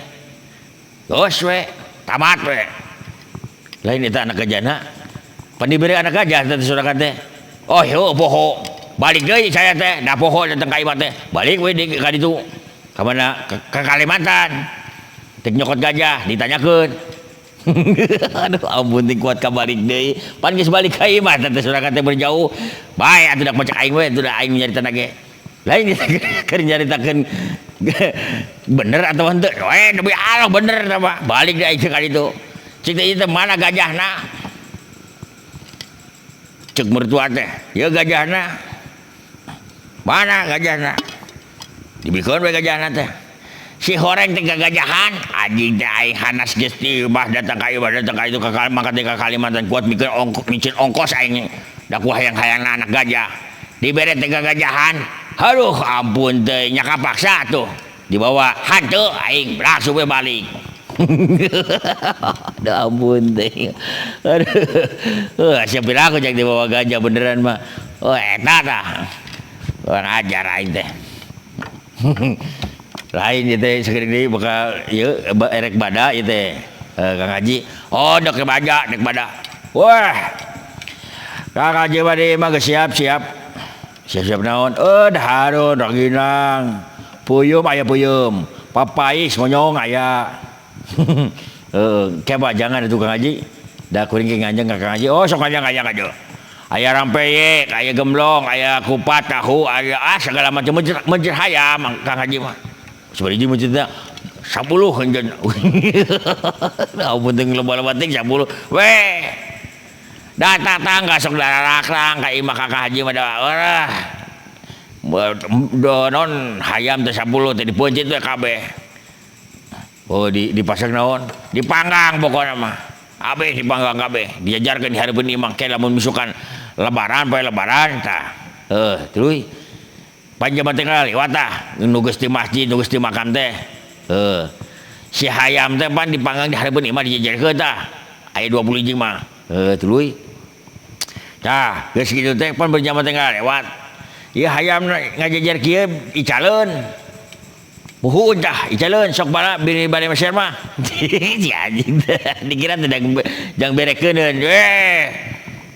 geus we tamat we lain eta anak gajahna pan diberi anak gajah teh surakan teh heuh poho balik deui saya teh da poho datang ka imah teh balik we ka ditu ka mana ka Kalimantan tek nyokot gajah ditanyakeun aduh ampun ting kuat ka balik deui pan geus balik ka imah teh surakan teh berjauh bae atuh dak macak aing we atuh da aing nyarita ge lain keur nyaritakeun bener atau henteu demi Allah bener mah balik deui aing ka ditu cik teh ieu mana gajahna cek mertua teh ieu gajahna mana gajahna dibikeun we gajahna teh si horeng teh gagajahan anjing teh aing hanas geus tibah datang ka itu ka Kalimantan kuat mikeun micin ongkos aing da ku hayang-hayangna anak gajah dibere tengah gajahan. Aduh ampun teh nya kapaksa tuh dibawa hantu aing langsung we balik. Aduh ampun teh. Aduh siapa aku jak dibawa gajah beneran mah. Oh eta tah orang ajar aing teh. Lain ieu teh sakeureung deui bakal ieu erek bada ieu teh. Kang Haji, oh dek bada. Wah. Kang Haji bade mah geus siap-siap. Siap-siap naon? Dahareun raginang. Puyum aya puyum. Papais monyong aya. Keba jangan itu Kang Haji. Da kuring ge nganjeng Kang Haji. Oh sok nganjeng aja. Aya rampeyek, aya gemblong, aya kupat, tahu, aya segala macam menjer hayam Kang Haji mah. Sebenarnya menjernya 10 henjeun. Ampun teu loba-loba ting 10. Weh. Da tatangga sok darakrang ka imah Kang Haji mah da urah. Non hayam teh 10 teh dipeunceut we kabeh. Oh dipasang naon? Dipanggang pokona mah. Abeh dipanggang kabeh, diajarkeun di hareupeun imah ke lamun misukan lebaran poe lebaran tah. Tuluy. Panjaman teh lewat tah, nu geus di masjid, nu geus di makam teh. Si hayam teh pan dipanggang di hareupeun imah dijajarkeun tah. Aya 20 hiji mah. Tuluy. Tah, geus kitu teh pan berjamaah teh lewat. Ieu hayam ngajajar kieu icaleun. Muhun tah icaleun sok bala bini bade masyar mah. Si anjing teh dikira teh jang berekeun.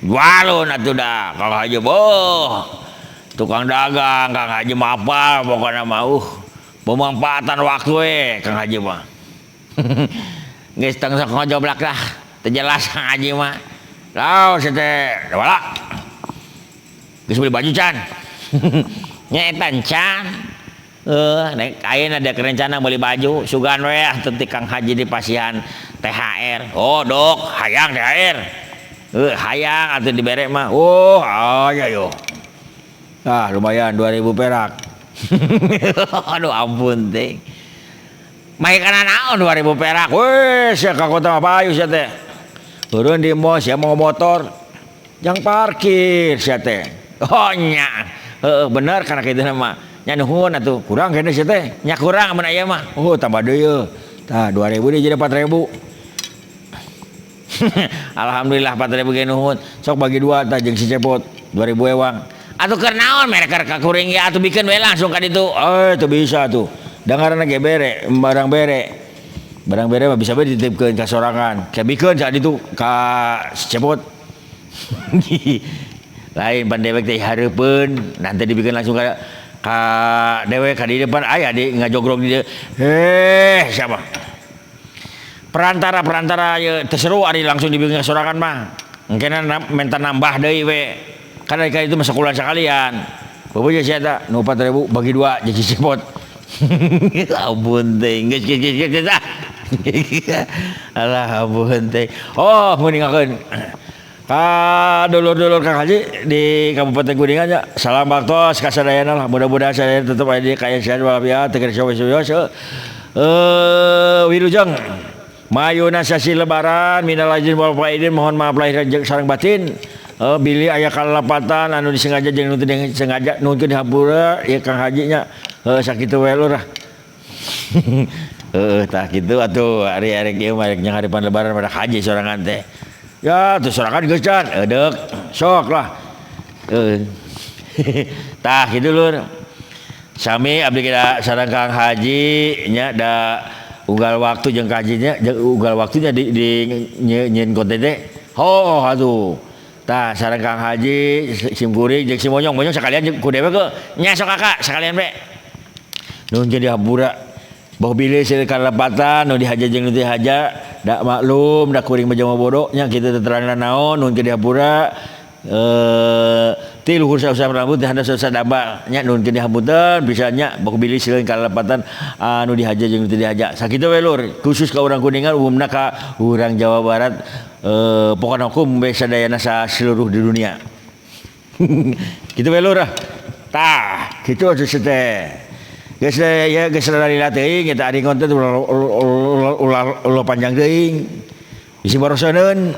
Jualun atuh dah Kang Haji boh. Tukang dagang Kang Haji mah apal pokona mah pemanfaatan waktu we Kang Haji mah. Geus tong sok ngojoblak lah. Teu jelas Kang Haji mah. Laos teh bala. Geus beli baju can. Nyetan can. Nek ayeuna ada rencana beli baju sugan we teu Kang Haji di pasihan THR. Oh dok hayang THR. Hayang atuh dibere mah. Oh aya yo. Lumayan 2000 perak. Aduh ampun teh. Mai kana naon 2000 perak. Weh sia ka kota mah payu sia teh. Turun di mall sia mau motor. Jang parkir sia teh. Oh nya. Bener kana kitu mah. Nya nuhun atuh kurang kene sia teh nya kurang mun aya mah tambah deui tah 2000 deui jadi 4000. Alhamdulillah 4000 ge nuhun sok bagi 2 tah jeung si cepot 2000 ewang atuh keur naon mere keur ka kuring ge atuh bikeun we langsung ka ditu teu bisa tuh dangaranna ge bere barang bere mah bisa bae dititipkeun ka sorangan ka bikeun sa ditu ka si cepot. Lain pan dewek teh hareupeun nanti dibikeun langsung ka dewe ka di depan aya di ngajogrog di dieu. Siapa? Perantara teu seru ari langsung dibikin sorangan mah. Engkena menta nambah deui we. Karena itu mah sakulan sakalian. Boboja sia eta nu 4000 bagi 2 jadi sipot. Ampun teh geus tah. Alah ampun teh. Oh mun ningakeun. Dulur-dulur Kang Haji di Kabupaten Kuningan ya. Salam baktos kasadayana lah. Mudah-mudahan saya tetap ada di kaya sehat walafiat tegar syawis. Wilujeng. Mayuna sasi lebaran minal aidin wal faidin mohon maaf lahir jeung sareng batin. Bilih aya kalepatan anu disengaja jeung nu teu disengaja nuntun dihampura ieu Kang Haji nya. Sakitu we lur. Tah kitu atuh ari arek ieu mah nya haripan lebaran pada haji sorangan teh. Ya tuh sorangan geus can eudeuh sok lah. Tah kitu lur. Sami abdi kita sareng Kang Haji nya da unggal waktu jeung kajinya jeung unggal waktunya di nyeun konten teh. Aduh. Tah sareng Kang Haji sim kuring jeung si monyong sakalian jeung ku dewe ke nya sok kakak sakalian we. Nun jadi habura. Bahu bilih seueur kalepatan nu dihaja jeung nu teu dihaja da maklum da kuring mah jelema bodoh nya kitu teh terangna naon nun ke dihabura ti luhur sa rambut teh handap sa damba nya nun ke dihampunten bisa nya bahu bilih seueur kalepatan anu dihaja jeung nu teu dihaja sakitu we lur khusus ka urang Kuningan umumna ka urang Jawa Barat pokona hukum we sadayana sa seluruh di dunia. Kitu we lur tah kitu atuh teh. Geus ya geus lalila teuing eta ari konten ulah panjang teuing. Bisi borosoneun.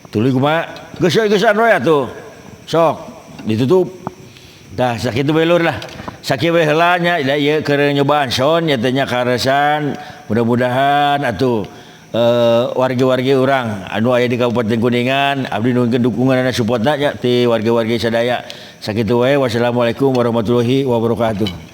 Tuluy kumaha? Geus anu we atuh. Sok ditutup. Dah sakit tu belur lah. Sakit we heula nya da ieu keur nyobaan son nya teh nya karesan mudah-mudahan atuh warga-warga orang anu aya di Kabupaten Kuningan abdi nuhunkeun dukungan dan supportna nya ti warga-warga sadaya. Sakitu wae wassalamualaikum warahmatullahi wabarakatuh.